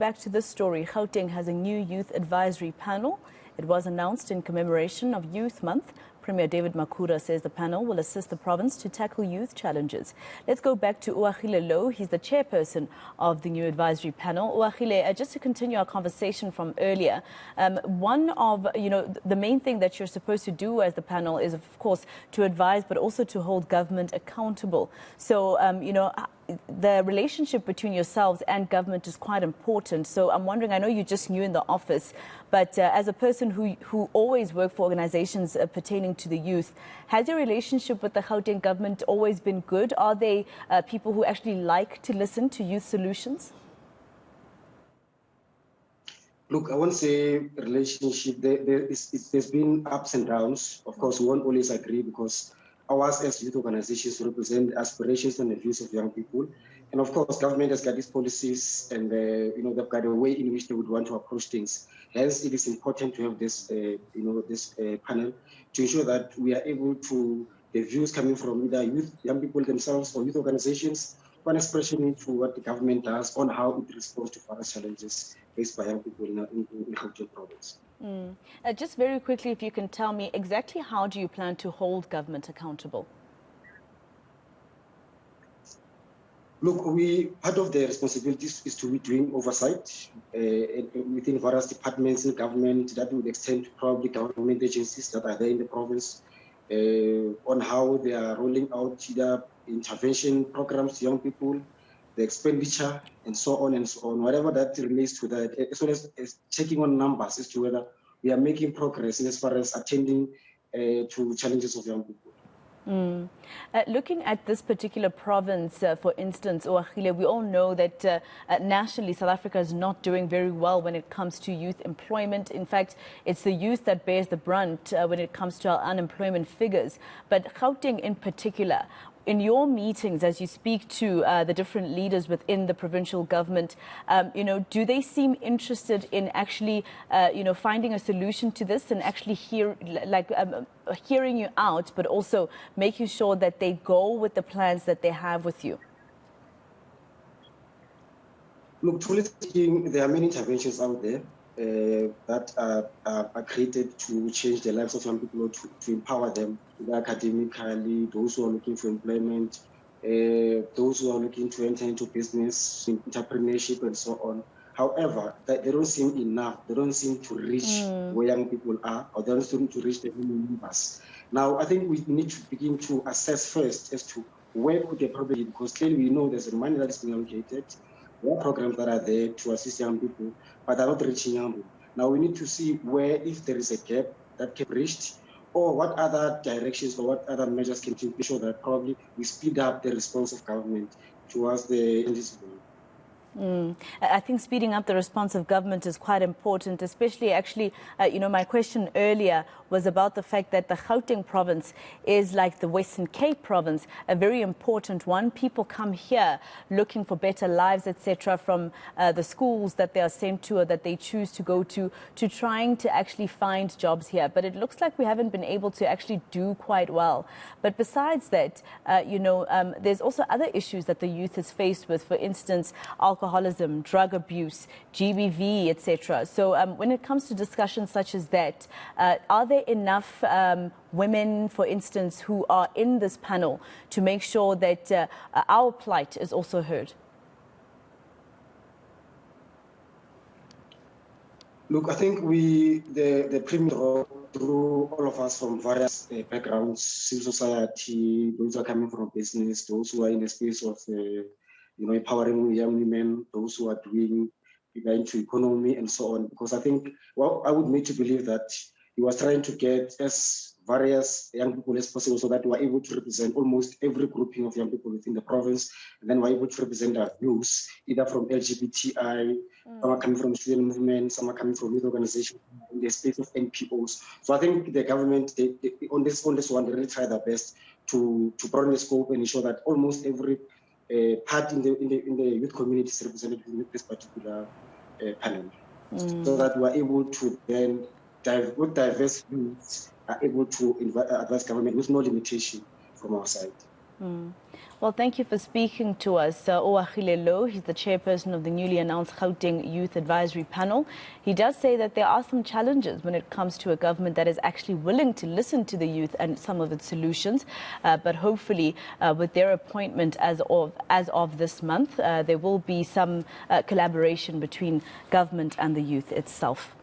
Back to this story, Gauteng has a new youth advisory panel. It was announced in commemoration of Youth Month. Premier David Makhura says the panel will assist the province to tackle youth challenges. Let's go back to Uagile Low. He's the chairperson of the new advisory panel. Uagile, just to continue our conversation from earlier, one of, the main thing that you're supposed to do as the panel is, of course, to advise, but also to hold government accountable. So, the relationship between yourselves and government is quite important. So I'm wondering, I know you're just new in the office, but as a person who always worked for organizations pertaining to the youth, has your relationship with the Gauteng government always been good? Are they people who actually like to listen to youth solutions? Look, I won't say relationship. There's been ups and downs. Of course, we won't always agree because ours as youth organizations represent aspirations and the views of young people. And of course, government has got these policies and, they've got a way in which they would want to approach things. Hence, it is important to have this, panel to ensure that we are able to, the views coming from either youth, young people themselves or youth organizations, one expression into what the government does on how it responds to various challenges faced by young people in Gauteng province. Just very quickly, if you can tell me exactly how do you plan to hold government accountable? Look, part of the responsibilities is to be doing oversight within various departments in government that would extend to probably government agencies that are there in the province on how they are rolling out either intervention programs to young people, the expenditure, and so on and so on, whatever that relates to that, as well as checking on numbers as to whether we are making progress as far as attending to challenges of young people. Looking at this particular province, for instance, Uagile, we all know that nationally South Africa is not doing very well when it comes to youth employment. In fact, it's the youth that bears the brunt when it comes to our unemployment figures. But Gauteng in particular, in your meetings, as you speak to the different leaders within the provincial government, do they seem interested in actually, finding a solution to this and actually hearing you out, but also making sure that they go with the plans that they have with you? Look, truly speaking, there are many interventions out there that are created to change the lives of young people, to empower them, either academically, those who are looking for employment, those who are looking to enter into business, entrepreneurship, and so on. However, they don't seem enough. They don't seem to reach where young people are, or they don't seem to reach the numbers. Now, I think we need to begin to assess first as to where could the problem be, because clearly we know there's money that is being allocated. There are programs that are there to assist young people, but are not reaching young people. Now we need to see where, if there is a gap that can be reached, or what other directions or what other measures can take to ensure that probably we speed up the response of government towards the industry. I think speeding up the response of government is quite important, especially actually, my question earlier was about the fact that the Gauteng province is like the Western Cape province, a very important one. People come here looking for better lives, etc., from the schools that they are sent to or that they choose to go to trying to actually find jobs here. But it looks like we haven't been able to actually do quite well. But besides that, there's also other issues that the youth is faced with, for instance, alcoholism, drug abuse, GBV, etc. So when it comes to discussions such as that, are there enough women, for instance, who are in this panel to make sure that our plight is also heard? Look, I think the premier, through all of us from various backgrounds, civil society, those who are coming from business, those who are in the space of empowering young women, those who are doing into economy and so on. Because I think, I would need to believe that he was trying to get as various young people as possible so that we are able to represent almost every grouping of young people within the province. And then we're able to represent our views, either from LGBTI, some are coming from student movement, some are coming from youth organizations, in the space of NPOs. So I think the government, on this one, they really try their best to broaden the scope and ensure that almost every part in the youth community is represented in this particular panel, so that we are able to then, with diverse views, are able to advise government with no limitation from our side. Well, thank you for speaking to us. Oagile Lo, he's the chairperson of the newly announced Gauteng Youth Advisory Panel. He does say that there are some challenges when it comes to a government that is actually willing to listen to the youth and some of its solutions. But hopefully, with their appointment as of this month, there will be some collaboration between government and the youth itself.